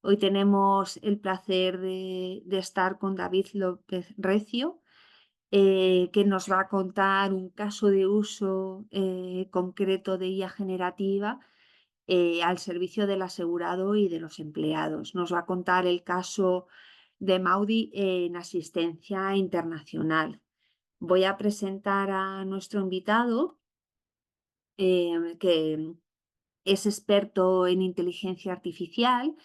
Hoy tenemos el placer de estar con David López Recio, que nos va a contar un caso de uso concreto de IA generativa al servicio del asegurado y de los empleados. Nos va a contar el caso de Maudi en asistencia internacional. Voy a presentar a nuestro invitado, que es experto en inteligencia artificial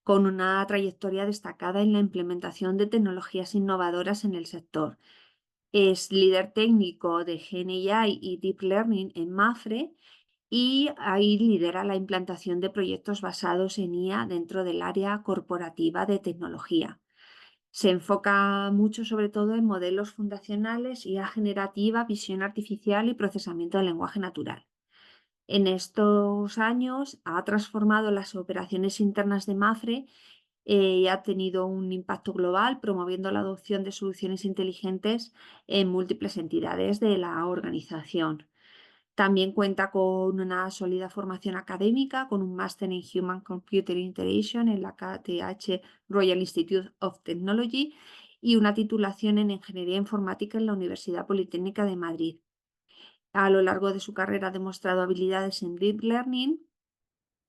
con una trayectoria destacada en la implementación de tecnologías innovadoras en el sector. Es líder técnico de GenAI y Deep Learning en Mafre y ahí lidera la implantación de proyectos basados en IA dentro del área corporativa de tecnología. Se enfoca mucho sobre todo en modelos fundacionales, IA generativa, visión artificial y procesamiento del lenguaje natural. En estos años ha transformado las operaciones internas de Mafre y ha tenido un impacto global promoviendo la adopción de soluciones inteligentes en múltiples entidades de la organización. También cuenta con una sólida formación académica, con un máster en Human Computer Interaction en la KTH Royal Institute of Technology y una titulación en Ingeniería Informática en la Universidad Politécnica de Madrid. A lo largo de su carrera ha demostrado habilidades en Deep Learning,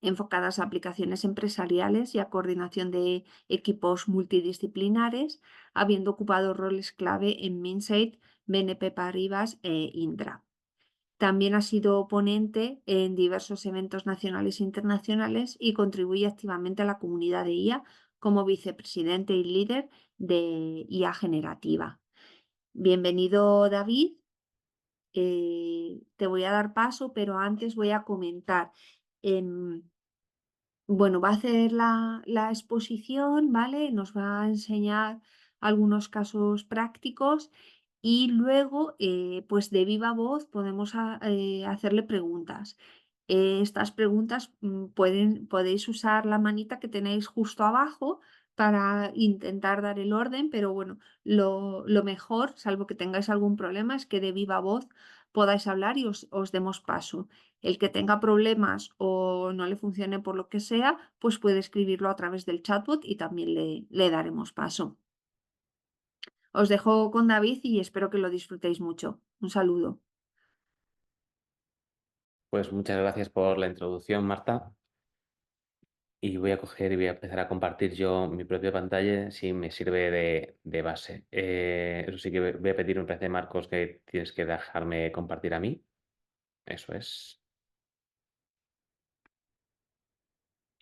enfocadas a aplicaciones empresariales y a coordinación de equipos multidisciplinares, habiendo ocupado roles clave en Minsight, BNP Paribas e Indra. También ha sido ponente en diversos eventos nacionales e internacionales y contribuye activamente a la comunidad de IA como vicepresidente y líder de IA generativa. Bienvenido, David. Te voy a dar paso, pero antes voy a comentar. em, bueno, va a hacer la exposición, ¿vale? Nos va a enseñar algunos casos prácticos y luego, pues de viva voz podemos hacerle preguntas. Estas preguntas podéis usar la manita que tenéis justo abajo para intentar dar el orden, pero bueno, lo mejor, salvo que tengáis algún problema, es que de viva voz podáis hablar y os demos paso. El que tenga problemas o no le funcione por lo que sea, pues puede escribirlo a través del chatbot y también le daremos paso. Os dejo con David y espero que lo disfrutéis mucho. Un saludo. Pues muchas gracias por la introducción, Marta. Y voy a coger y voy a empezar a compartir yo mi propia pantalla si me sirve de base. Eso sí que voy a pedir, me parece, Marcos, que tienes que dejarme compartir a mí. Eso es.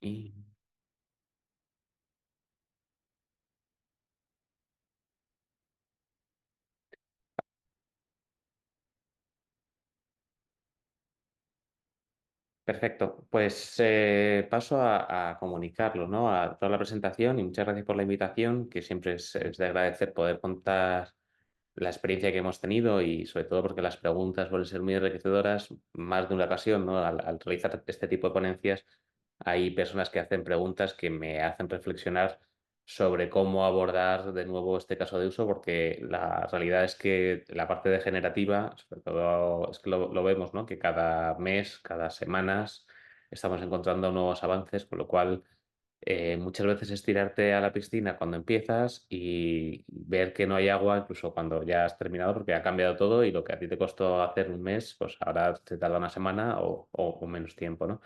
Y perfecto. Pues paso a comunicarlo, ¿no? A toda la presentación y muchas gracias por la invitación, que siempre es de agradecer poder contar la experiencia que hemos tenido y sobre todo porque las preguntas suelen ser muy enriquecedoras, más de una ocasión, ¿no? Al realizar este tipo de ponencias, hay personas que hacen preguntas que me hacen reflexionar sobre cómo abordar de nuevo este caso de uso, porque la realidad es que la parte degenerativa, sobre todo es que lo vemos, ¿no? Que cada mes, cada semanas, estamos encontrando nuevos avances, con lo cual muchas veces es tirarte a la piscina cuando empiezas y ver que no hay agua, incluso cuando ya has terminado, porque ha cambiado todo y lo que a ti te costó hacer un mes, pues ahora te tarda una semana o menos tiempo, ¿no?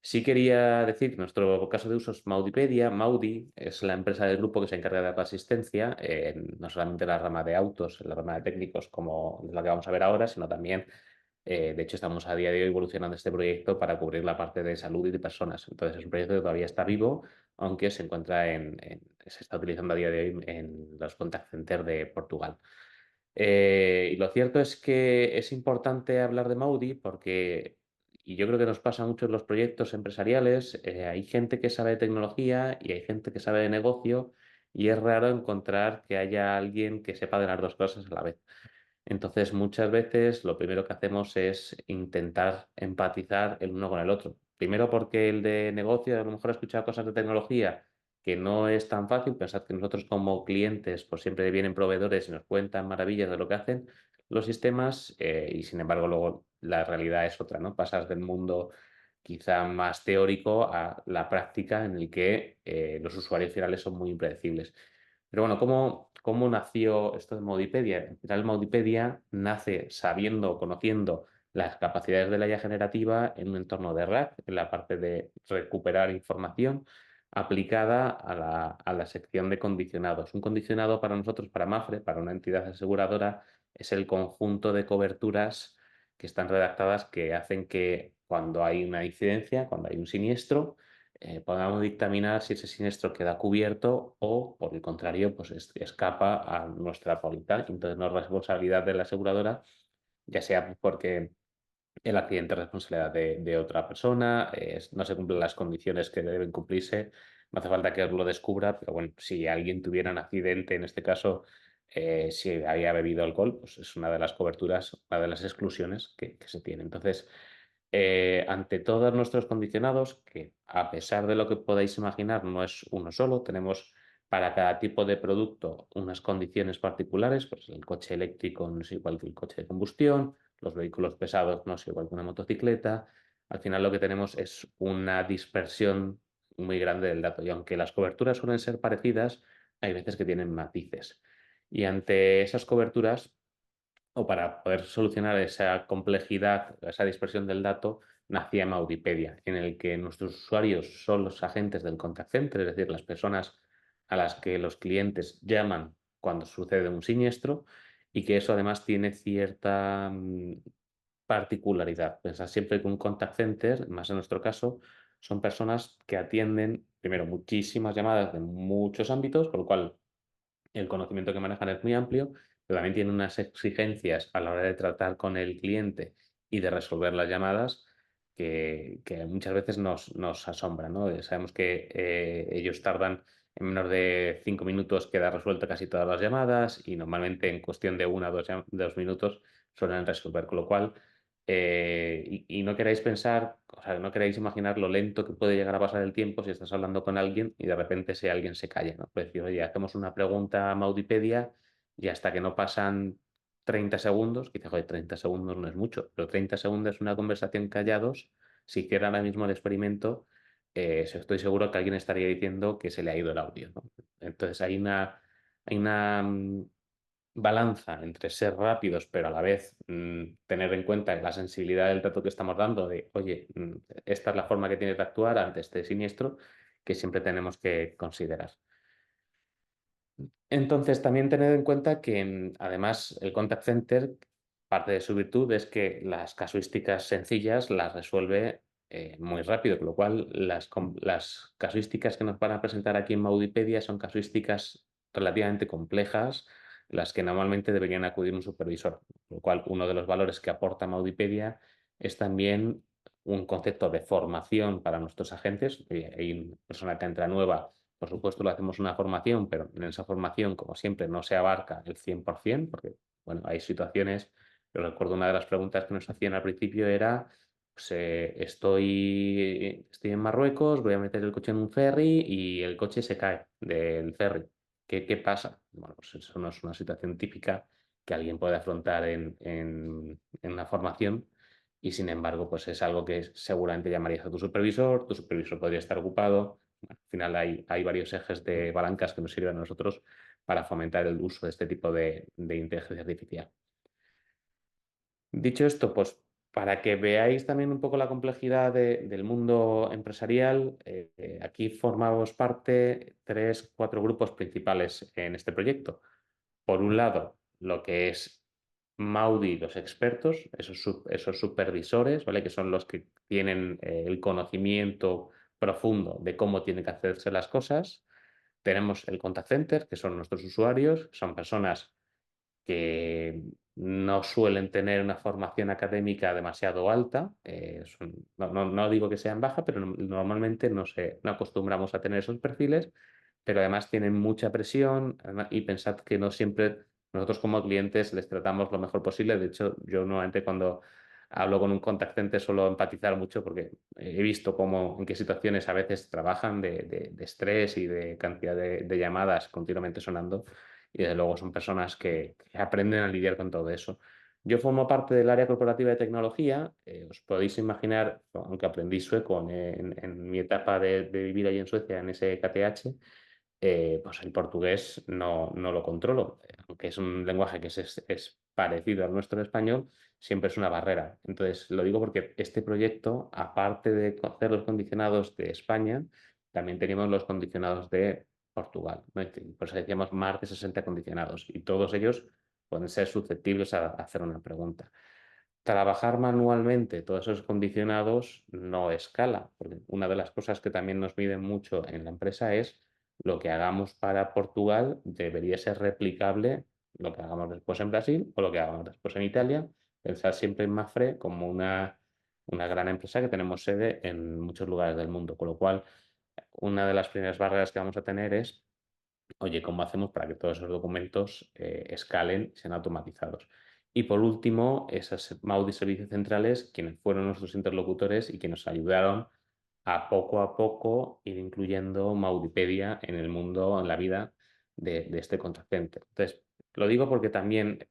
Sí quería decir que nuestro caso de uso es Maudipedia. Maudi es la empresa del grupo que se encarga de dar asistencia, no solamente en la rama de autos, en la rama de técnicos, como la que vamos a ver ahora, sino también de hecho, estamos a día de hoy evolucionando este proyecto para cubrir la parte de salud y de personas. Entonces, es un proyecto que todavía está vivo, aunque se encuentra se está utilizando a día de hoy en los contact centers de Portugal. Y lo cierto es que es importante hablar de Maudi porque, y yo creo que nos pasa mucho en los proyectos empresariales, hay gente que sabe de tecnología y hay gente que sabe de negocio y es raro encontrar que haya alguien que sepa de las dos cosas a la vez. Entonces, muchas veces lo primero que hacemos es intentar empatizar el uno con el otro. Primero porque el de negocio a lo mejor ha escuchado cosas de tecnología que no es tan fácil. Pensad que nosotros como clientes pues siempre vienen proveedores y nos cuentan maravillas de lo que hacen los sistemas y sin embargo luego la realidad es otra, ¿no? Pasas del mundo quizá más teórico a la práctica en el que los usuarios finales son muy impredecibles. Pero bueno, ¿cómo nació esto de Maudipedia? En final, Maudipedia nace sabiendo, conociendo las capacidades de la IA generativa en un entorno de RAG, en la parte de recuperar información aplicada a la sección de condicionados. Un condicionado para nosotros, para Mafre, para una entidad aseguradora, es el conjunto de coberturas que están redactadas que hacen que cuando hay una incidencia, cuando hay un siniestro, podamos dictaminar si ese siniestro queda cubierto o, por el contrario, pues escapa a nuestra póliza. Entonces, no es responsabilidad de la aseguradora, ya sea porque el accidente es responsabilidad de otra persona, no se cumplen las condiciones que deben cumplirse, no hace falta que os lo descubra, pero bueno, si alguien tuviera un accidente, en este caso, si había bebido alcohol, pues es una de las coberturas, una de las exclusiones que se tiene. Entonces, ante todos nuestros condicionados, que a pesar de lo que podáis imaginar, no es uno solo, tenemos para cada tipo de producto unas condiciones particulares, pues el coche eléctrico no es igual que el coche de combustión, los vehículos pesados no es igual que una motocicleta. Al final lo que tenemos es una dispersión muy grande del dato y aunque las coberturas suelen ser parecidas, hay veces que tienen matices. Y ante esas coberturas, o para poder solucionar esa complejidad, esa dispersión del dato, nacía Maudipedia, en el que nuestros usuarios son los agentes del contact center, es decir, las personas a las que los clientes llaman cuando sucede un siniestro, y que eso además tiene cierta particularidad. Pensad siempre que un contact center, más en nuestro caso, son personas que atienden, primero, muchísimas llamadas de muchos ámbitos, por lo cual el conocimiento que manejan es muy amplio, pero también tienen unas exigencias a la hora de tratar con el cliente y de resolver las llamadas que muchas veces nos asombran, ¿no? Sabemos que ellos tardan en menos de 5 minutos queda resuelta casi todas las llamadas y normalmente en cuestión de 1 o 2 minutos suelen resolver, con lo cual y no queráis pensar, o sea, no queráis imaginar lo lento que puede llegar a pasar el tiempo si estás hablando con alguien y de repente ese alguien se calla, ¿no? Pues decir, oye, hacemos una pregunta a Maudipedia y hasta que no pasan 30 segundos, que dice, joder, 30 segundos no es mucho, pero 30 segundos es una conversación callados. Si hiciera ahora mismo el experimento, estoy seguro que alguien estaría diciendo que se le ha ido el audio, ¿no? Entonces hay una balanza entre ser rápidos, pero a la vez tener en cuenta la sensibilidad del dato que estamos dando de, oye, esta es la forma que tienes de actuar ante este siniestro, que siempre tenemos que considerar. Entonces, también tener en cuenta que además el contact center, parte de su virtud es que las casuísticas sencillas las resuelve muy rápido, con lo cual las casuísticas que nos van a presentar aquí en Maudipedia son casuísticas relativamente complejas, las que normalmente deberían acudir un supervisor, con lo cual uno de los valores que aporta Maudipedia es también un concepto de formación para nuestros agentes. Hay una persona que entra nueva, por supuesto, le hacemos una formación, pero en esa formación, como siempre, no se abarca el 100%, porque, bueno, hay situaciones. Yo recuerdo una de las preguntas que nos hacían al principio era, pues, estoy en Marruecos, voy a meter el coche en un ferry y el coche se cae del ferry. ¿Qué pasa? Bueno, pues eso no es una situación típica que alguien puede afrontar en una formación y, sin embargo, pues es algo que seguramente llamarías a tu supervisor podría estar ocupado. Bueno, al final hay varios ejes de palancas que nos sirven a nosotros para fomentar el uso de este tipo de inteligencia artificial. Dicho esto, pues para que veáis también un poco la complejidad del mundo empresarial, aquí formamos parte tres, cuatro grupos principales en este proyecto. Por un lado, lo que es Maudi, los expertos, esos supervisores, ¿vale? Que son los que tienen el conocimiento profundo de cómo tienen que hacerse las cosas. Tenemos el contact center, que son nuestros usuarios, son personas que no suelen tener una formación académica demasiado alta. No digo que sean bajas, pero normalmente no acostumbramos a tener esos perfiles, pero además tienen mucha presión y pensad que no siempre nosotros como clientes les tratamos lo mejor posible. De hecho, yo normalmente cuando hablo con un contact center suelo empatizar mucho porque he visto en qué situaciones a veces trabajan de estrés y de cantidad de llamadas continuamente sonando y desde luego son personas que aprenden a lidiar con todo eso. Yo formo parte del área corporativa de tecnología. Os podéis imaginar, aunque aprendí sueco en mi etapa de vivir allí en Suecia, en ese KTH, pues el portugués no lo controlo. Aunque es un lenguaje que es parecido al nuestro español, siempre es una barrera. Entonces, lo digo porque este proyecto, aparte de hacer los condicionados de España, también teníamos los condicionados de Portugal, ¿no? Por eso decíamos más de 60 condicionados y todos ellos pueden ser susceptibles a hacer una pregunta. Trabajar manualmente todos esos condicionados no escala, porque una de las cosas que también nos miden mucho en la empresa es lo que hagamos para Portugal debería ser replicable lo que hagamos después en Brasil o lo que hagamos después en Italia. Pensar siempre en Mafre como una gran empresa que tenemos sede en muchos lugares del mundo, con lo cual una de las primeras barreras que vamos a tener es, oye, ¿cómo hacemos para que todos esos documentos escalen y sean automatizados? Y por último, esas Maudi Servicios Centrales, quienes fueron nuestros interlocutores y que nos ayudaron a poco ir incluyendo Maudipedia en el mundo, en la vida de este contact center. Entonces, lo digo porque también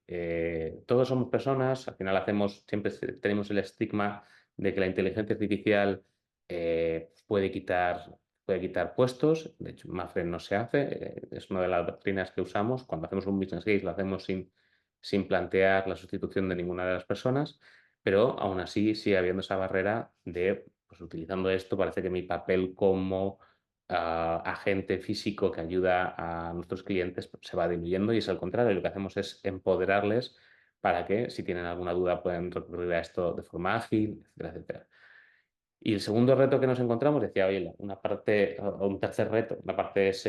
todos somos personas, al final siempre tenemos el estigma de que la inteligencia artificial puede quitar puestos. De hecho, Mafre no se hace, es una de las doctrinas que usamos. Cuando hacemos un business case lo hacemos sin plantear la sustitución de ninguna de las personas, pero aún así sigue habiendo esa barrera de, pues utilizando esto, parece que mi papel como agente físico que ayuda a nuestros clientes pues, se va diluyendo y es al contrario, lo que hacemos es empoderarles para que si tienen alguna duda puedan recurrir a esto de forma ágil, etcétera, etcétera. Y el segundo reto que nos encontramos, decía, oye, una parte, o un tercer reto, una parte es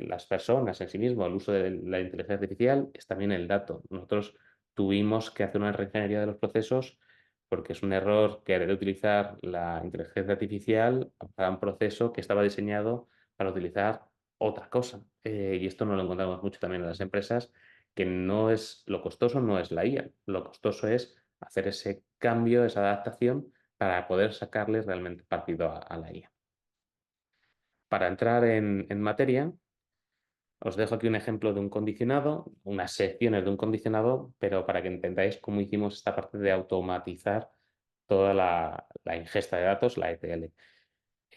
las personas en sí mismo, el uso de la inteligencia artificial, es también el dato. Nosotros tuvimos que hacer una reingeniería de los procesos porque es un error querer utilizar la inteligencia artificial para un proceso que estaba diseñado para utilizar otra cosa. Y esto nos lo encontramos mucho también en las empresas, que no es, lo costoso no es la IA, lo costoso es hacer ese cambio, esa adaptación para poder sacarle realmente partido a la IA. Para entrar en materia, os dejo aquí un ejemplo de un condicionado, unas secciones de un condicionado, pero para que entendáis cómo hicimos esta parte de automatizar toda la ingesta de datos, la ETL.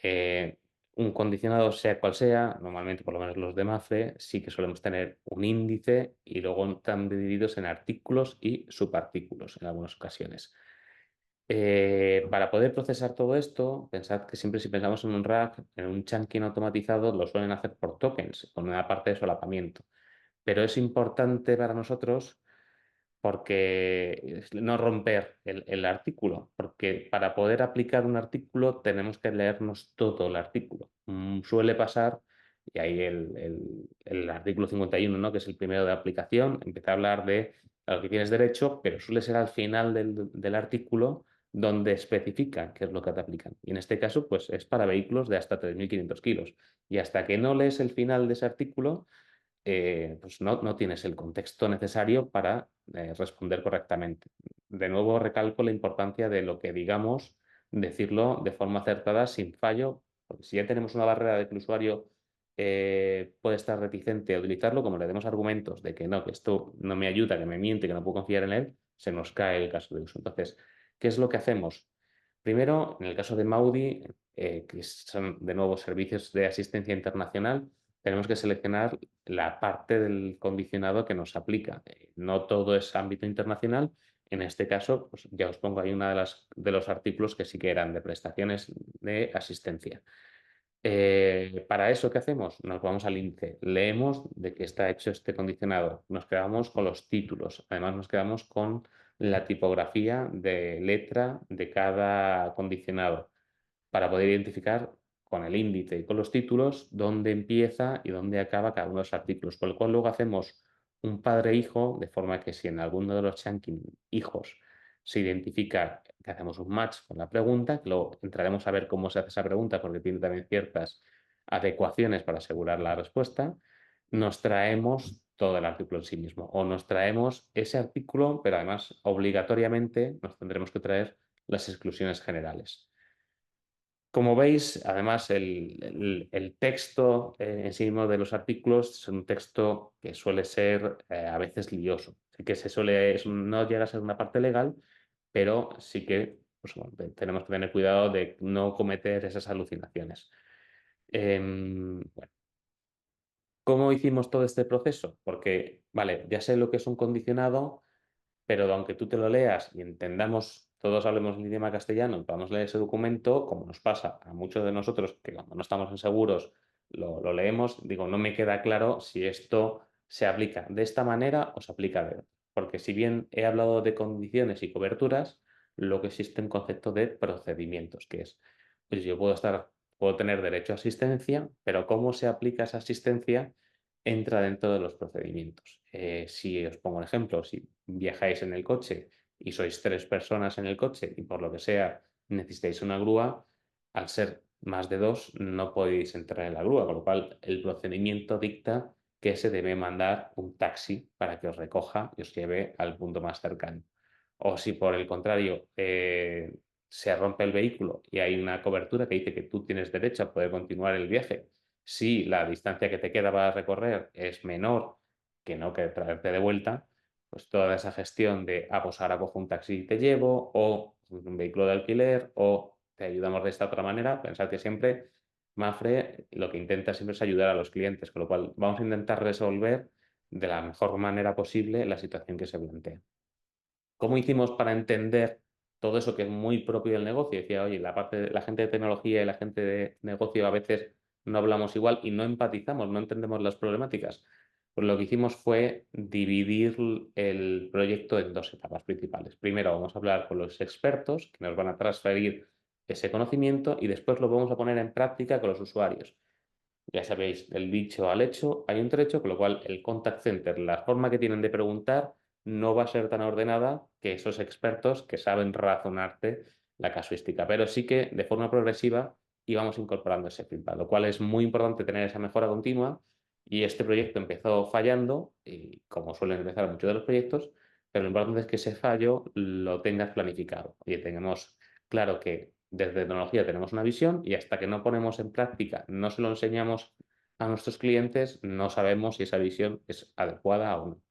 Eh, un condicionado, sea cual sea, normalmente por lo menos los de Mafre, sí que solemos tener un índice y luego están divididos en artículos y subartículos en algunas ocasiones. Para poder procesar todo esto, pensad que siempre si pensamos en un rack, en un chunking automatizado, lo suelen hacer por tokens, con una parte de solapamiento. Pero es importante para nosotros porque no romper el artículo, porque para poder aplicar un artículo tenemos que leernos todo el artículo. Suele pasar, y ahí el artículo 51, ¿no? Que es el primero de aplicación, empieza a hablar de a lo que tienes derecho, pero suele ser al final del artículo donde especifica qué es lo que te aplican. Y en este caso, pues es para vehículos de hasta 3.500 kilos. Y hasta que no lees el final de ese artículo, pues no tienes el contexto necesario para responder correctamente. De nuevo, recalco la importancia de lo que digamos, decirlo de forma acertada, sin fallo, porque si ya tenemos una barrera de que el usuario puede estar reticente a utilizarlo, como le demos argumentos de que no, que esto no me ayuda, que me miente, que no puedo confiar en él, se nos cae el caso de uso. Entonces, ¿qué es lo que hacemos? Primero, en el caso de Maudi, que son de nuevo servicios de asistencia internacional, tenemos que seleccionar la parte del condicionado que nos aplica. No todo es ámbito internacional. En este caso, pues ya os pongo ahí una de los artículos que sí que eran de prestaciones de asistencia. Para eso, ¿qué hacemos? Nos vamos al índice, leemos de qué está hecho este condicionado, nos quedamos con los títulos, además nos quedamos con la tipografía de letra de cada condicionado para poder identificar con el índice y con los títulos dónde empieza y dónde acaba cada uno de los artículos, con lo cual luego hacemos un padre-hijo, de forma que si en alguno de los chunking hijos se identifica que hacemos un match con la pregunta, que luego entraremos a ver cómo se hace esa pregunta porque tiene también ciertas adecuaciones para asegurar la respuesta, nos traemos todo el artículo en sí mismo o nos traemos ese artículo, pero además obligatoriamente nos tendremos que traer las exclusiones generales. Como veis, además, el texto en sí mismo de los artículos es un texto que suele ser a veces lioso. Sí que no llega a ser una parte legal, pero sí que pues, bueno, tenemos que tener cuidado de no cometer esas alucinaciones. Bueno, ¿cómo hicimos todo este proceso? Porque, vale, ya sé lo que es un condicionado, pero aunque tú te lo leas y entendamos, todos hablemos el idioma castellano y podamos leer ese documento, como nos pasa a muchos de nosotros que cuando no estamos inseguros lo leemos, digo, no me queda claro si esto se aplica de esta manera o se aplica de otra. Porque si bien he hablado de condiciones y coberturas, lo que existe un concepto de procedimientos, que es, pues yo puedo tener derecho a asistencia, pero cómo se aplica esa asistencia entra dentro de los procedimientos. Si os pongo un ejemplo, si viajáis en el coche y sois 3 personas en el coche y por lo que sea necesitáis una grúa, al ser más de 2 no podéis entrar en la grúa, con lo cual el procedimiento dicta que se debe mandar un taxi para que os recoja y os lleve al punto más cercano. O si por el contrario se rompe el vehículo y hay una cobertura que dice que tú tienes derecho a poder continuar el viaje, si la distancia que te queda para recorrer es menor que no que traerte de vuelta, pues toda esa gestión de, pues ahora cojo un taxi y te llevo, o un vehículo de alquiler, o te ayudamos de esta otra manera, pensar que siempre Mafre lo que intenta siempre es ayudar a los clientes, con lo cual vamos a intentar resolver de la mejor manera posible la situación que se plantea. ¿Cómo hicimos para entender todo eso que es muy propio del negocio? Decía, oye, la gente de tecnología y la gente de negocio a veces no hablamos igual y no empatizamos, no entendemos las problemáticas. Pues lo que hicimos fue dividir el proyecto en 2 etapas principales. Primero vamos a hablar con los expertos que nos van a transferir ese conocimiento y después lo vamos a poner en práctica con los usuarios. Ya sabéis, del dicho al hecho hay un trecho, con lo cual el contact center, la forma que tienen de preguntar, no va a ser tan ordenada que esos expertos que saben razonarte la casuística, pero sí que de forma progresiva íbamos incorporando ese feedback, lo cual es muy importante tener esa mejora continua y este proyecto empezó fallando, y como suelen empezar muchos de los proyectos, pero lo importante es que ese fallo lo tengas planificado y tengamos claro que desde tecnología tenemos una visión y hasta que no ponemos en práctica, no se lo enseñamos a nuestros clientes, no sabemos si esa visión es adecuada o no.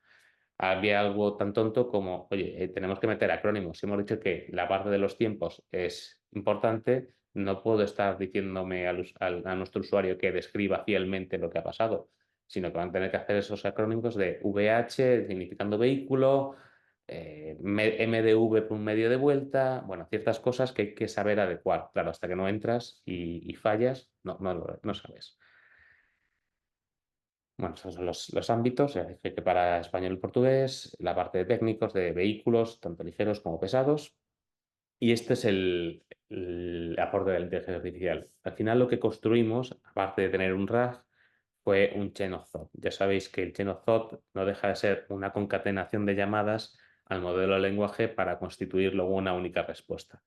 Había algo tan tonto como, oye, tenemos que meter acrónimos. Si hemos dicho que la parte de los tiempos es importante, no puedo estar diciéndome a nuestro usuario que describa fielmente lo que ha pasado, sino que van a tener que hacer esos acrónimos de VH, significando vehículo, MDV por un medio de vuelta, bueno, ciertas cosas que hay que saber adecuar. Claro, hasta que no entras y fallas, no sabes. Bueno, esos son los ámbitos, ya dije que para español y portugués, la parte de técnicos de vehículos, tanto ligeros como pesados, y este es el aporte de la inteligencia artificial. Al final lo que construimos, aparte de tener un RAG, fue un chain of thought. Ya sabéis que el chain of thought no deja de ser una concatenación de llamadas al modelo de lenguaje para constituir luego una única respuesta.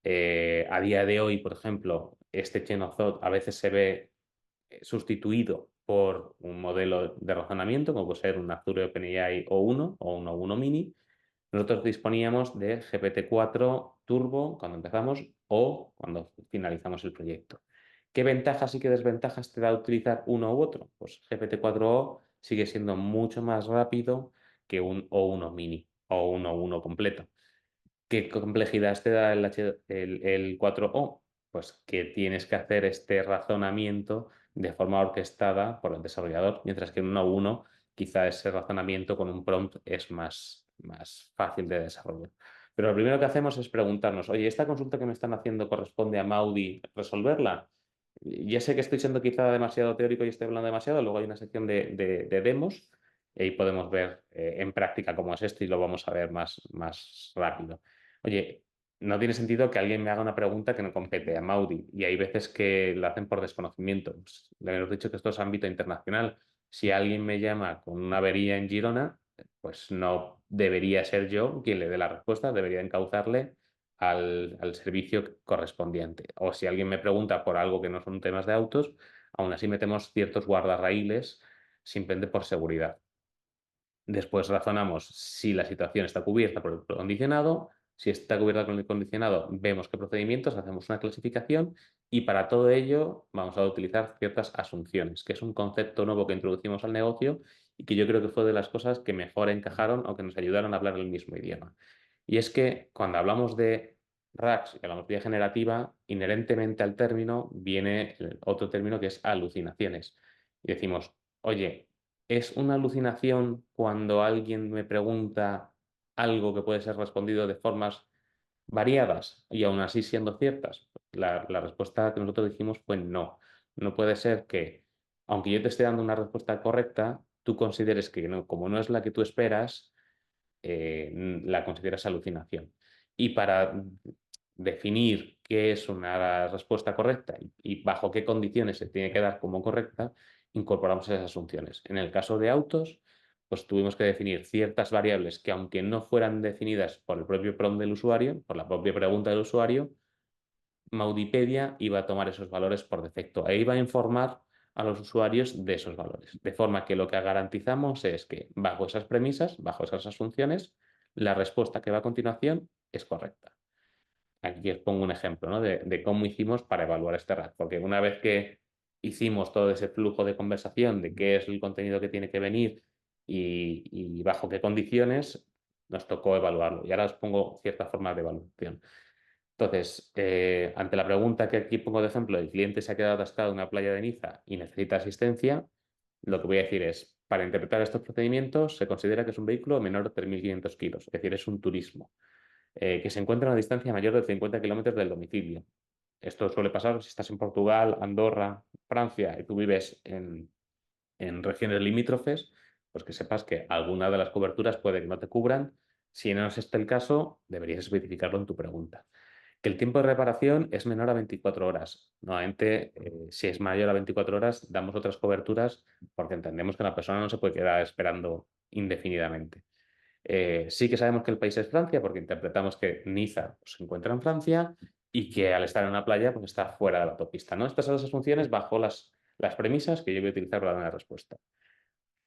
A día de hoy, por ejemplo, este chain of thought a veces se ve sustituido por un modelo de razonamiento, como puede ser un Azure OpenAI O1 o un O1 Mini. Nosotros disponíamos de GPT-4 Turbo cuando empezamos o cuando finalizamos el proyecto. ¿Qué ventajas y qué desventajas te da utilizar uno u otro? Pues GPT-4o sigue siendo mucho más rápido que un O1 Mini o un O1 completo. ¿Qué complejidad te da el 4O? Pues que tienes que hacer este razonamiento de forma orquestada por el desarrollador, mientras que en 1.1 quizá ese razonamiento con un prompt es más fácil de desarrollar. Pero lo primero que hacemos es preguntarnos, oye, ¿esta consulta que me están haciendo corresponde a Maudi resolverla? Ya sé que estoy siendo quizá demasiado teórico y estoy hablando demasiado, luego hay una sección de demos y ahí podemos ver en práctica cómo es esto y lo vamos a ver más rápido. Oye, no tiene sentido que alguien me haga una pregunta que no compete a Maudi y hay veces que lo hacen por desconocimiento. Pues, le hemos dicho que esto es ámbito internacional. Si alguien me llama con una avería en Girona, pues no debería ser yo quien le dé la respuesta, debería encauzarle al servicio correspondiente. O si alguien me pregunta por algo que no son temas de autos, aún así metemos ciertos guardarraíles simplemente por seguridad. Después razonamos si la situación está cubierta por el condicionado. Si está cubierta con el condicionado, vemos qué procedimientos, hacemos una clasificación Y para todo ello vamos a utilizar ciertas asunciones, que es un concepto nuevo que introducimos al negocio y que yo creo que fue de las cosas que mejor encajaron o que nos ayudaron a hablar el mismo idioma. Y es que cuando hablamos de RAGs y hablamos de IA generativa, inherentemente al término viene otro término que es alucinaciones. Y decimos, oye, ¿es una alucinación cuando alguien me pregunta algo que puede ser respondido de formas variadas y aún así siendo ciertas? La respuesta que nosotros dijimos fue no. No puede ser que, aunque yo te esté dando una respuesta correcta, tú consideres que no, como no es la que tú esperas, la consideras alucinación. Y para definir qué es una respuesta correcta y bajo qué condiciones se tiene que dar como correcta, incorporamos esas asunciones. En el caso de autos, pues tuvimos que definir ciertas variables que, aunque no fueran definidas por el propio prompt del usuario, por la propia pregunta del usuario, Maudipedia iba a tomar esos valores por defecto e iba a informar a los usuarios de esos valores. De forma que lo que garantizamos es que bajo esas premisas, bajo esas asunciones, la respuesta que va a continuación es correcta. Aquí os pongo un ejemplo, ¿no? de cómo hicimos para evaluar este RAG, porque una vez que hicimos todo ese flujo de conversación de qué es el contenido que tiene que venir y bajo qué condiciones, nos tocó evaluarlo. Y ahora os pongo ciertas formas de evaluación. Entonces, ante la pregunta que aquí pongo de ejemplo, el cliente se ha quedado atascado en una playa de Niza y necesita asistencia, lo que voy a decir es, para interpretar estos procedimientos, se considera que es un vehículo menor de 3.500 kilos, es decir, es un turismo, que se encuentra a una distancia mayor de 50 kilómetros del domicilio. Esto suele pasar si estás en Portugal, Andorra, Francia y tú vives en regiones limítrofes, pues que sepas que alguna de las coberturas puede que no te cubran. Si no es este el caso, deberías especificarlo en tu pregunta. Que el tiempo de reparación es menor a 24 horas. Nuevamente, si es mayor a 24 horas, damos otras coberturas porque entendemos que la persona no se puede quedar esperando indefinidamente. Sí que sabemos que el país es Francia porque interpretamos que Niza pues, se encuentra en Francia y que al estar en una playa pues, está fuera de la autopista, ¿no? Estas son las funciones bajo las premisas que yo voy a utilizar para dar una respuesta.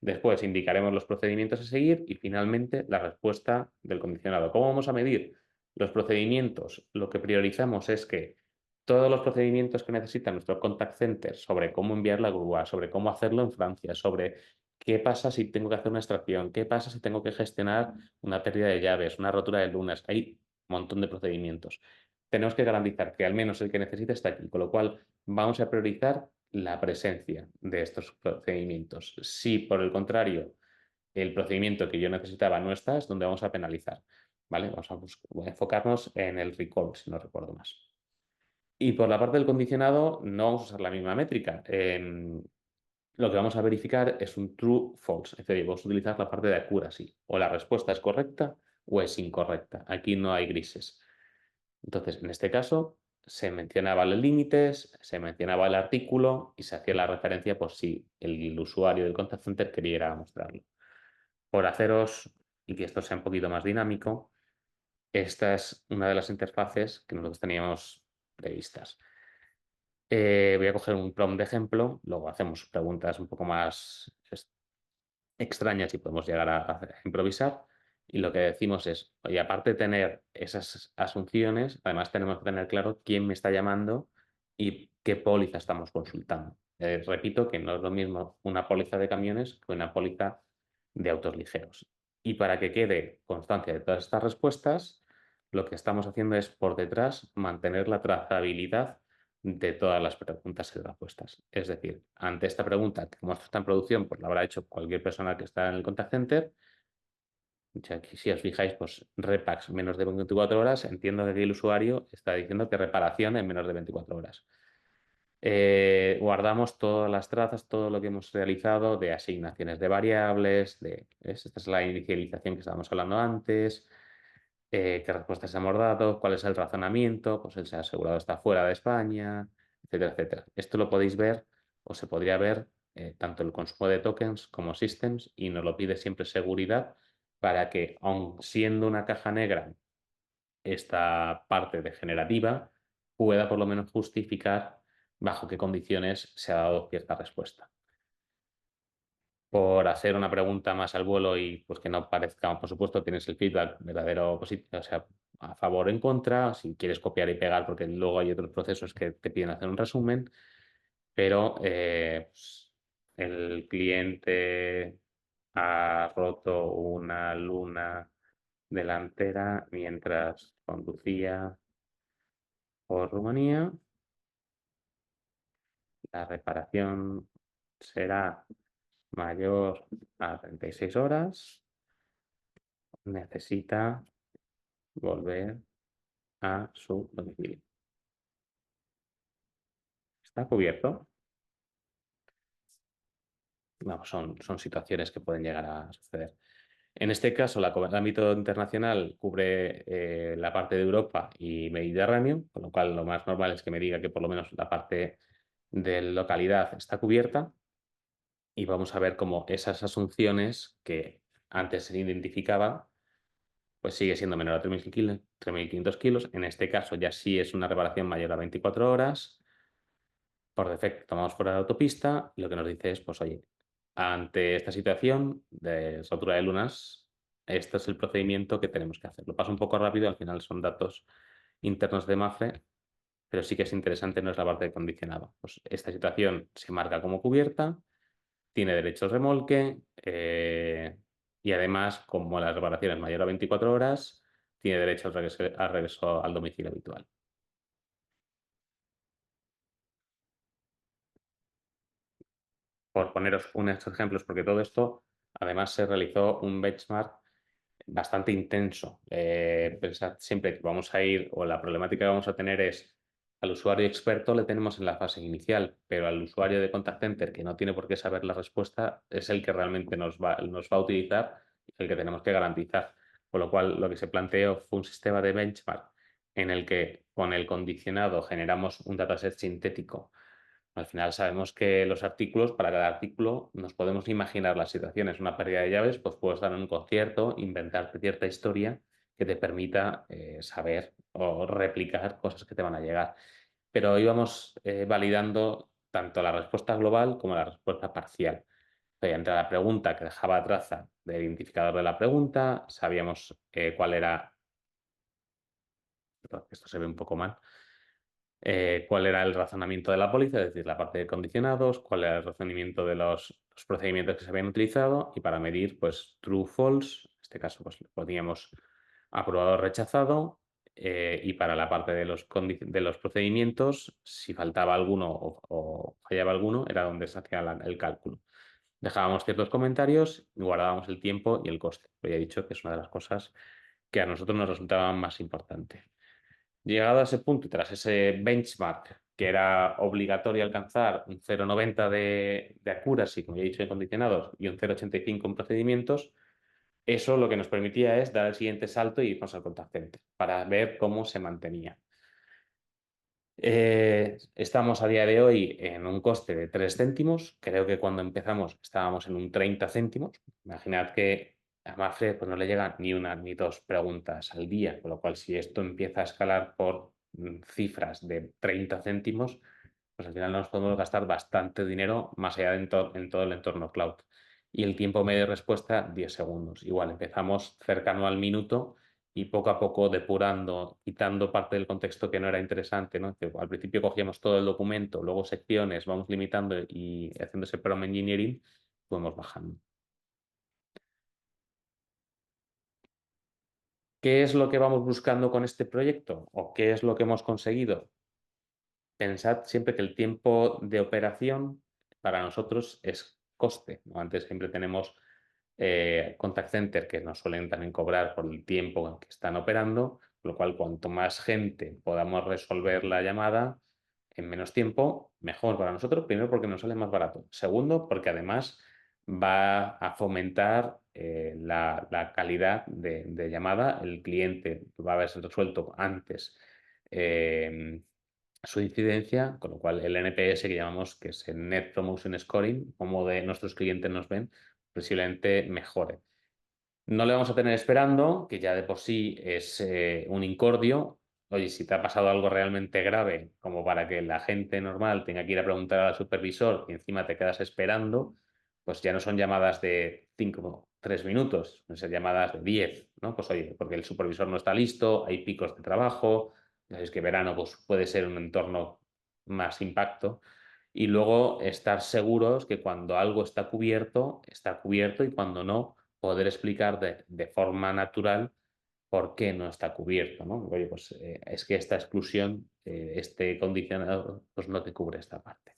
Después indicaremos los procedimientos a seguir y finalmente la respuesta del condicionado. ¿Cómo vamos a medir los procedimientos? Lo que priorizamos es que todos los procedimientos que necesita nuestro contact center sobre cómo enviar la grúa, sobre cómo hacerlo en Francia, sobre qué pasa si tengo que hacer una extracción, qué pasa si tengo que gestionar una pérdida de llaves, una rotura de lunas. Hay un montón de procedimientos. Tenemos que garantizar que al menos el que necesita está aquí, con lo cual vamos a priorizar la presencia de estos procedimientos. Si, por el contrario, el procedimiento que yo necesitaba no está, es donde vamos a penalizar. ¿Vale? Vamos a enfocarnos en el recall, si no recuerdo más. Y por la parte del condicionado, no vamos a usar la misma métrica. Lo que vamos a verificar es un true-false, es decir, vamos a utilizar la parte de accuracy. O la respuesta es correcta o es incorrecta. Aquí no hay grises. Entonces, en este caso, se mencionaba los límites, se mencionaba el artículo y se hacía la referencia por si el usuario del contact center quería mostrarlo. Por haceros, y que esto sea un poquito más dinámico, esta es una de las interfaces que nosotros teníamos previstas. Voy a coger un prompt de ejemplo, luego hacemos preguntas un poco más extrañas y podemos llegar a improvisar. Y lo que decimos es, oye, aparte de tener esas asunciones, además tenemos que tener claro quién me está llamando y qué póliza estamos consultando. Repito que no es lo mismo una póliza de camiones que una póliza de autos ligeros. Y para que quede constancia de todas estas respuestas, lo que estamos haciendo es por detrás mantener la trazabilidad de todas las preguntas y respuestas. Es decir, ante esta pregunta, que como esto está en producción, pues la habrá hecho cualquier persona que está en el contact center. O sea, que si os fijáis, pues repacks menos de 24 horas, entiendo que aquí el usuario está diciendo que reparación en menos de 24 horas. Guardamos todas las trazas, todo lo que hemos realizado de asignaciones de variables, ¿ves? Esta es la inicialización que estábamos hablando antes, qué respuestas hemos dado, cuál es el razonamiento, pues el asegurado está fuera de España, etcétera, etcétera. Esto lo podéis ver o se podría ver tanto el consumo de tokens como systems y nos lo pide siempre seguridad para que, aun siendo una caja negra, esta parte degenerativa pueda por lo menos justificar bajo qué condiciones se ha dado cierta respuesta. Por hacer una pregunta más al vuelo y pues que no parezca, por supuesto, tienes el feedback verdadero positivo, o sea, a favor o en contra, si quieres copiar y pegar, porque luego hay otros procesos que te piden hacer un resumen, pero pues, el cliente ha roto una luna delantera mientras conducía por Rumanía. La reparación será mayor a 36 horas. Necesita volver a su domicilio. ¿Está cubierto? Vamos, son situaciones que pueden llegar a suceder. En este caso, el ámbito internacional cubre la parte de Europa y Mediterráneo, con lo cual lo más normal es que me diga que por lo menos la parte de localidad está cubierta y vamos a ver cómo esas asunciones que antes se identificaban, pues sigue siendo menor a 3.500 kilos. En este caso ya sí es una reparación mayor a 24 horas. Por defecto tomamos fuera de la autopista y lo que nos dice es, pues oye, ante esta situación de rotura de lunas, este es el procedimiento que tenemos que hacer. Lo paso un poco rápido, al final son datos internos de MAFRE, pero sí que es interesante, no es la parte de condicionado. Pues esta situación se marca como cubierta, tiene derecho al remolque y además, como la reparación es mayor a 24 horas, tiene derecho al regreso al domicilio habitual. Por poneros unos ejemplos, porque todo esto, además se realizó un benchmark bastante intenso. Pensad siempre que vamos a ir, o la problemática que vamos a tener es, al usuario experto le tenemos en la fase inicial, pero al usuario de contact center que no tiene por qué saber la respuesta es el que realmente nos va a utilizar y el que tenemos que garantizar. Con lo cual, lo que se planteó fue un sistema de benchmark en el que con el condicionado generamos un dataset sintético. Al final sabemos que los artículos, para cada artículo, nos podemos imaginar las situaciones. Una pérdida de llaves, pues puedes dar en un concierto, inventarte cierta historia que te permita saber o replicar cosas que te van a llegar. Pero íbamos validando tanto la respuesta global como la respuesta parcial. Entre la pregunta que dejaba traza del identificador de la pregunta, sabíamos cuál era, perdón, esto se ve un poco mal, cuál era el razonamiento de la póliza, es decir, la parte de condicionados, cuál era el razonamiento de los procedimientos que se habían utilizado y para medir, pues, true, false, en este caso, pues, poníamos aprobado o rechazado y para la parte de los procedimientos, si faltaba alguno o fallaba alguno, era donde se hacía el cálculo. Dejábamos ciertos comentarios y guardábamos el tiempo y el coste. Lo he dicho que es una de las cosas que a nosotros nos resultaba más importante. Llegado a ese punto y tras ese benchmark que era obligatorio alcanzar un 0,90 de accuracy, como ya he dicho, en condicionados, y un 0,85 en procedimientos, eso lo que nos permitía es dar el siguiente salto y irnos al contact center para ver cómo se mantenía. Estamos a día de hoy en un coste de 3 céntimos. Creo que cuando empezamos estábamos en un 30 céntimos. Imaginad que a Mafre pues, no le llegan ni una ni dos preguntas al día, con lo cual si esto empieza a escalar por cifras de 30 céntimos, pues al final nos podemos gastar bastante dinero más allá de en todo el entorno cloud. Y el tiempo medio de respuesta, 10 segundos. Igual empezamos cercano al minuto y poco a poco depurando, quitando parte del contexto que no era interesante, ¿no? Que al principio cogíamos todo el documento, luego secciones, vamos limitando y haciendo ese prompt engineering, fuimos bajando. ¿Qué es lo que vamos buscando con este proyecto? ¿O qué es lo que hemos conseguido? Pensad siempre que el tiempo de operación para nosotros es coste, ¿no? Antes siempre tenemos contact center que nos suelen también cobrar por el tiempo en que están operando, con lo cual cuanto más gente podamos resolver la llamada en menos tiempo, mejor para nosotros. Primero porque nos sale más barato. Segundo, porque además va a fomentar la calidad de llamada. El cliente va a haber resuelto antes su incidencia, con lo cual el NPS que llamamos, que es el Net Promotion Scoring, como de nuestros clientes nos ven, posiblemente mejore. No le vamos a tener esperando, que ya de por sí es un incordio. Oye, si te ha pasado algo realmente grave, como para que la gente normal tenga que ir a preguntar al supervisor y encima te quedas esperando, pues ya no son llamadas de 3 minutos, pueden ser llamadas de 10, ¿no? Pues oye, porque el supervisor no está listo, hay picos de trabajo, ya sabéis que verano pues, puede ser un entorno más impacto. Y luego estar seguros que cuando algo está cubierto y cuando no, poder explicar de forma natural por qué no está cubierto, ¿no? Oye, pues es que esta exclusión, este condicionador, pues no te cubre esta parte.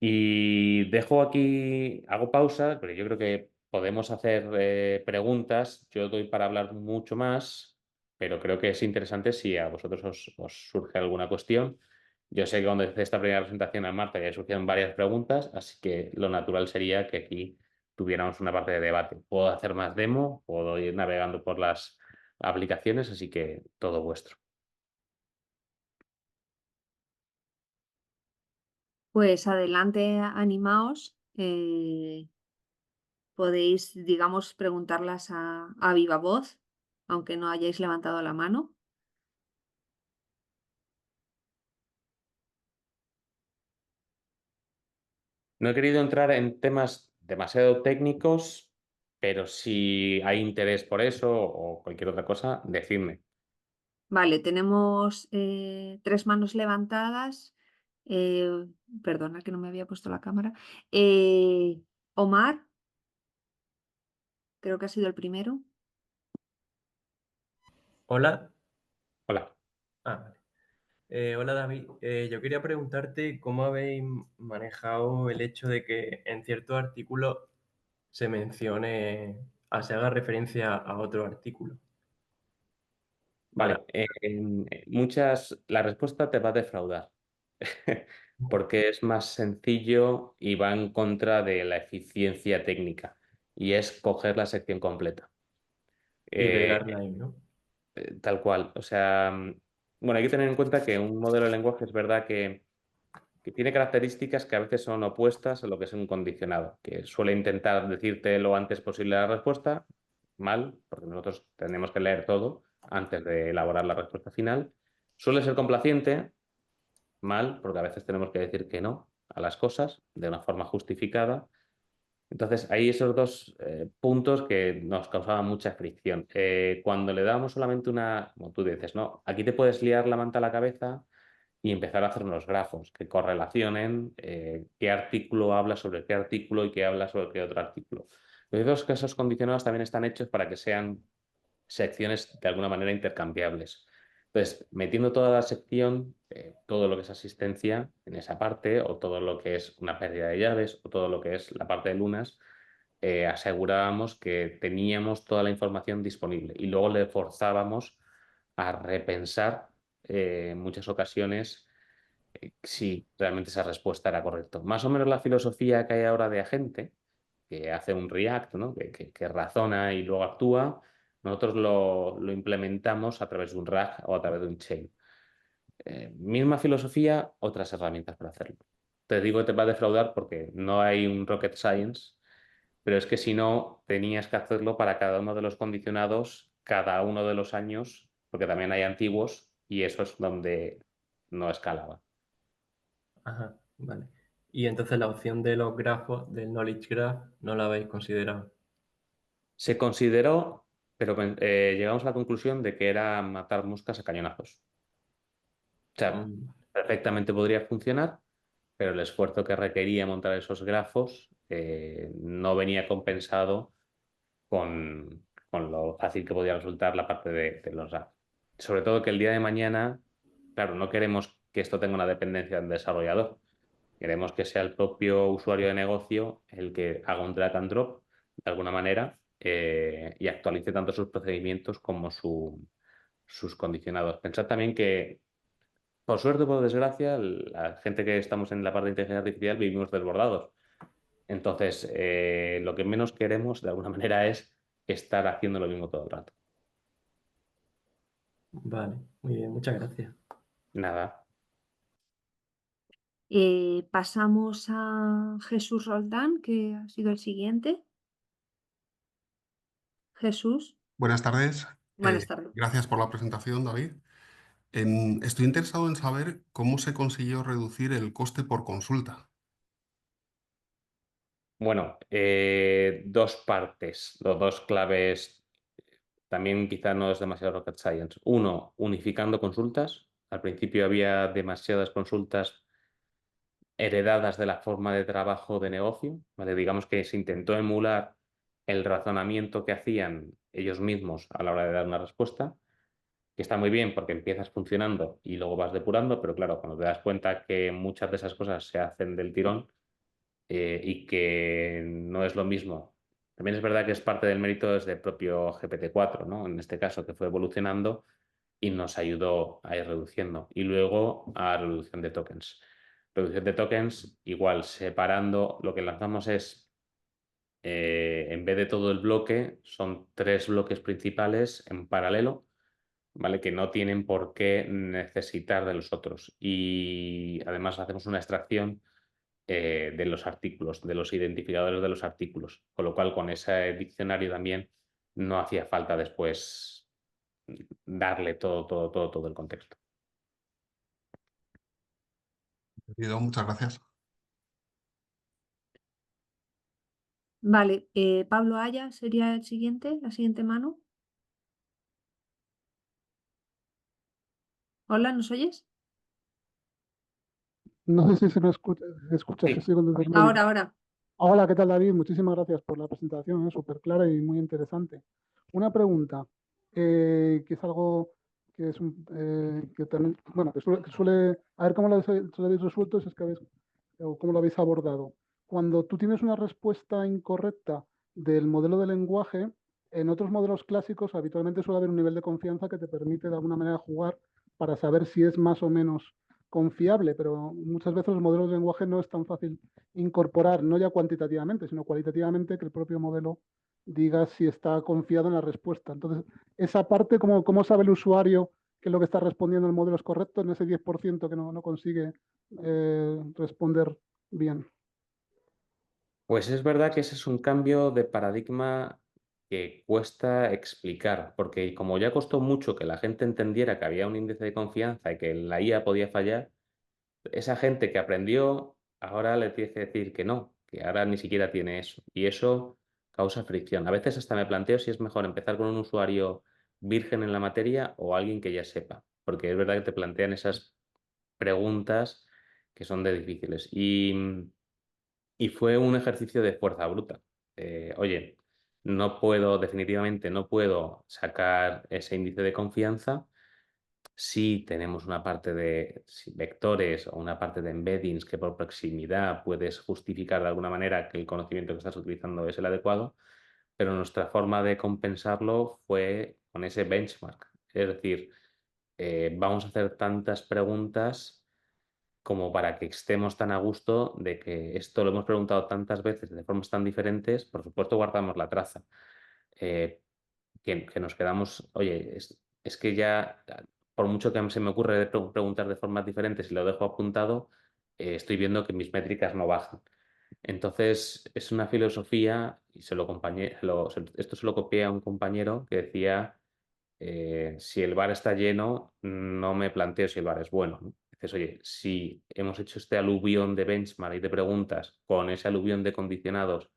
Y dejo aquí, hago pausa, porque yo creo que podemos hacer preguntas. Yo doy para hablar mucho más, pero creo que es interesante si a vosotros os surge alguna cuestión. Yo sé que cuando hice esta primera presentación a Marta ya surgieron varias preguntas, así que lo natural sería que aquí tuviéramos una parte de debate. Puedo hacer más demo, puedo ir navegando por las aplicaciones, así que todo vuestro. Pues adelante, animaos. Podéis, digamos, preguntarlas a viva voz, aunque no hayáis levantado la mano. No he querido entrar en temas demasiado técnicos, pero si hay interés por eso o cualquier otra cosa, decidme. Vale, tenemos 3 manos levantadas. Eh, Perdona que no me había puesto la cámara. Omar, creo que ha sido el primero. Hola. Hola. Vale. Hola David. Yo quería preguntarte cómo habéis manejado el hecho de que en ciertos artículos se mencione, se haga referencia a otro artículo. Para... Vale, la respuesta te va a defraudar, porque es más sencillo y va en contra de la eficiencia técnica, y es coger la sección completa. Y Eh, pegarla ahí, ¿no? Tal cual. O sea, bueno, hay que tener en cuenta que un modelo de lenguaje es verdad que tiene características que a veces son opuestas a lo que es un condicionado, que suele intentar decirte lo antes posible la respuesta, mal, porque nosotros tenemos que leer todo antes de elaborar la respuesta final. Suele ser complaciente, mal, porque a veces tenemos que decir que no a las cosas de una forma justificada. Entonces, hay esos dos puntos que nos causaban mucha fricción. Cuando le dábamos solamente una, como tú dices, ¿no? Aquí te puedes liar la manta a la cabeza y empezar a hacer unos grafos que correlacionen qué artículo habla sobre qué artículo y qué habla sobre qué otro artículo. Los dos casos condicionados también están hechos para que sean secciones de alguna manera intercambiables. Entonces, metiendo toda la sección, todo lo que es asistencia en esa parte, o todo lo que es una pérdida de llaves, o todo lo que es la parte de lunas, asegurábamos que teníamos toda la información disponible y luego le forzábamos a repensar en muchas ocasiones si realmente esa respuesta era correcta. Más o menos la filosofía que hay ahora de agente, que hace un React, ¿no? que razona y luego actúa, nosotros lo implementamos a través de un RAG o a través de un chain. Misma filosofía, otras herramientas para hacerlo. Te digo que te va a defraudar porque no hay un rocket science, pero es que si no, tenías que hacerlo para cada uno de los condicionados, cada uno de los años, porque también hay antiguos y eso es donde no escalaba. Ajá, vale. Y entonces la opción de los grafos, del knowledge graph, no la habéis considerado. Se consideró, pero llegamos a la conclusión de que era matar moscas a cañonazos. O sea, Mm, perfectamente podría funcionar, pero el esfuerzo que requería montar esos grafos no venía compensado con lo fácil que podía resultar la parte de los apps. Sobre todo que el día de mañana, claro, no queremos que esto tenga una dependencia del desarrollador. Queremos que sea el propio usuario de negocio el que haga un drag and drop de alguna manera y actualice tanto sus procedimientos como sus condicionados. Pensad también que, por suerte o por desgracia, la gente que estamos en la parte de inteligencia artificial vivimos desbordados. Entonces, lo que menos queremos de alguna manera es estar haciendo lo mismo todo el rato. vale, muy bien, muchas gracias. Nada. Pasamos a Jesús Roldán, que ha sido el siguiente. Jesús, Buenas tardes. buenas tardes. Gracias por la presentación, David. Estoy interesado en saber cómo se consiguió reducir el coste por consulta. Bueno, dos partes, dos claves. También quizá no es demasiado rocket science. Uno, unificando consultas. Al principio había demasiadas consultas heredadas de la forma de trabajo de negocio, ¿vale? Digamos que se intentó emular el razonamiento que hacían ellos mismos a la hora de dar una respuesta, que está muy bien porque empiezas funcionando y luego vas depurando, pero claro, cuando te das cuenta que muchas de esas cosas se hacen del tirón y que no es lo mismo. También es verdad que es parte del mérito desde el propio GPT-4, ¿no? En este caso, que fue evolucionando y nos ayudó a ir reduciendo. Y luego a reducción de tokens. Reducción de tokens, igual, separando, lo que lanzamos es, en vez de todo el bloque, son 3 bloques principales en paralelo, ¿vale? Que no tienen por qué necesitar de los otros. Y además hacemos una extracción de los artículos, de los identificadores de los artículos, con lo cual con ese diccionario también no hacía falta después darle todo el contexto. Entendido, muchas gracias. Vale, Pablo Aya sería el siguiente, la siguiente mano. Hola, ¿nos oyes? No sé si se me escucha, es que Sí. sigo desde el móvil. Ahora. Hola, ¿qué tal, David? Muchísimas gracias por la presentación, súper clara y muy interesante. Una pregunta, que es algo que es que también, bueno, que suele, a ver cómo lo habéis resuelto, si es que habéis, o cómo lo habéis abordado. Cuando tú tienes una respuesta incorrecta del modelo de lenguaje, en otros modelos clásicos habitualmente suele haber un nivel de confianza que te permite de alguna manera jugar para saber si es más o menos confiable, pero muchas veces los modelos de lenguaje no es tan fácil incorporar, no ya cuantitativamente, sino cualitativamente, que el propio modelo diga si está confiado en la respuesta. Entonces, esa parte, ¿cómo sabe el usuario que lo que está respondiendo el modelo es correcto en ese 10% que no consigue responder bien? Pues es verdad que ese es un cambio de paradigma que cuesta explicar, porque como ya costó mucho que la gente entendiera que había un índice de confianza y que la IA podía fallar, esa gente que aprendió ahora le tiene que decir que no, que ahora ni siquiera tiene eso. Y eso causa fricción. A veces hasta me planteo si es mejor empezar con un usuario virgen en la materia o alguien que ya sepa, porque es verdad que te plantean esas preguntas que son de difíciles. Y fue un ejercicio de fuerza bruta. Oye, definitivamente no puedo sacar ese índice de confianza si tenemos una parte de vectores o una parte de embeddings que por proximidad puedes justificar de alguna manera que el conocimiento que estás utilizando es el adecuado, pero nuestra forma de compensarlo fue con ese benchmark. Es decir, vamos a hacer tantas preguntas como para que estemos tan a gusto de que esto lo hemos preguntado tantas veces de formas tan diferentes, por supuesto guardamos la traza. Eh, que nos quedamos, oye, es que ya, por mucho que se me ocurre preguntar de formas diferentes y lo dejo apuntado, estoy viendo que mis métricas no bajan. Entonces, es una filosofía, y esto se lo copié a un compañero que decía, si el bar está lleno, no me planteo si el bar es bueno, ¿no? Dices, oye, si hemos hecho este aluvión de benchmark y de preguntas con ese aluvión de condicionados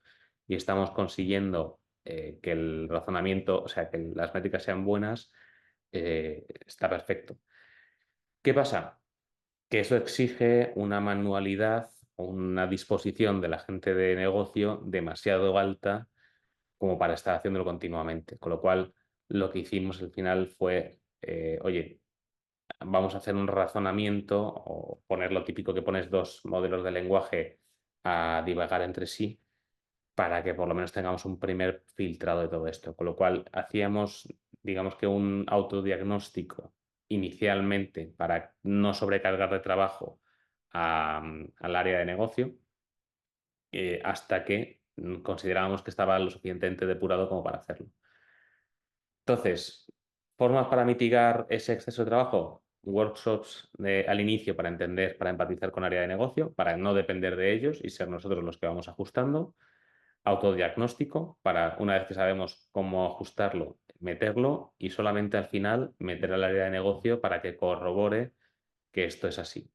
y estamos consiguiendo que el razonamiento, o sea, que las métricas sean buenas, está perfecto. ¿Qué pasa? Que eso exige una manualidad o una disposición de la gente de negocio demasiado alta como para estar haciéndolo continuamente. Con lo cual, lo que hicimos al final fue, oye, vamos a hacer un razonamiento o poner lo típico que pones dos modelos de lenguaje a divagar entre sí para que por lo menos tengamos un primer filtrado de todo esto. Con lo cual, hacíamos, digamos que un autodiagnóstico inicialmente para no sobrecargar de trabajo al área de negocio hasta que considerábamos que estaba lo suficientemente depurado como para hacerlo. Entonces, formas para mitigar ese exceso de trabajo, workshops al inicio para entender, para empatizar con área de negocio, para no depender de ellos y ser nosotros los que vamos ajustando. Autodiagnóstico, para una vez que sabemos cómo ajustarlo, meterlo y solamente al final meter al área de negocio para que corrobore que esto es así.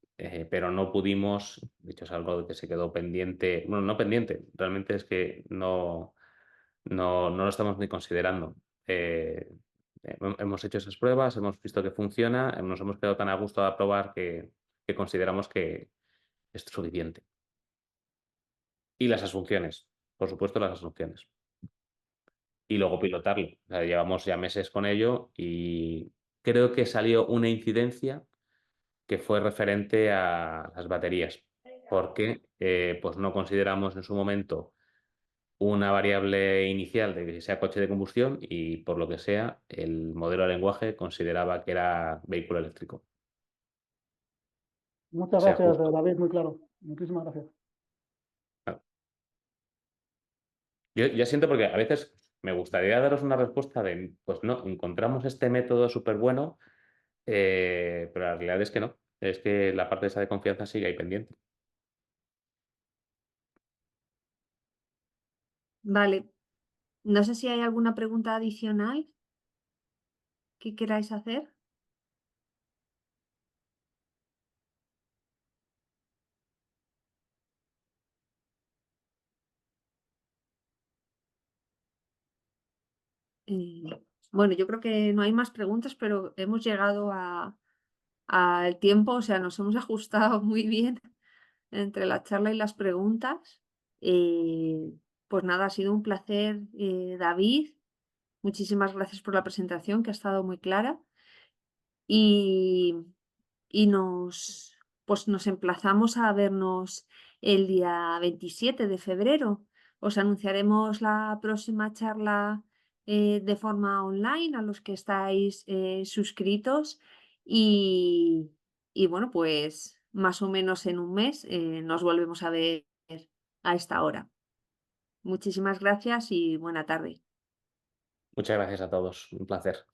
Pero no pudimos, de hecho es algo que se quedó pendiente, bueno, no pendiente, realmente es que no lo estamos ni considerando. Hemos hecho esas pruebas, hemos visto que funciona, nos hemos quedado tan a gusto de probar que consideramos que es suficiente. Y las asunciones, por supuesto, las asunciones. Y luego pilotarlo. O sea, llevamos ya meses con ello y creo que salió una incidencia que fue referente a las baterías, porque pues no consideramos en su momento una variable inicial de que sea coche de combustión y por lo que sea, el modelo de lenguaje consideraba que era vehículo eléctrico. Muchas Sea gracias, justo. David, muy claro. Muchísimas gracias. Claro. Yo ya siento porque a veces me gustaría daros una respuesta de, pues no, encontramos este método súper bueno, pero la realidad es que no. Es que la parte esa de confianza sigue ahí pendiente. Vale. No sé si hay alguna pregunta adicional que queráis hacer. Eh, bueno, yo creo que no hay más preguntas, pero hemos llegado al tiempo, o sea, nos hemos ajustado muy bien entre la charla y las preguntas. Pues nada, ha sido un placer, David. Muchísimas gracias por la presentación, que ha estado muy clara. Y, y pues nos emplazamos a vernos el día 27 de febrero. Os anunciaremos la próxima charla de forma online a los que estáis suscritos y, y bueno, pues más o menos en un mes nos volvemos a ver a esta hora. Muchísimas gracias y buena tarde. Muchas gracias a todos. Un placer.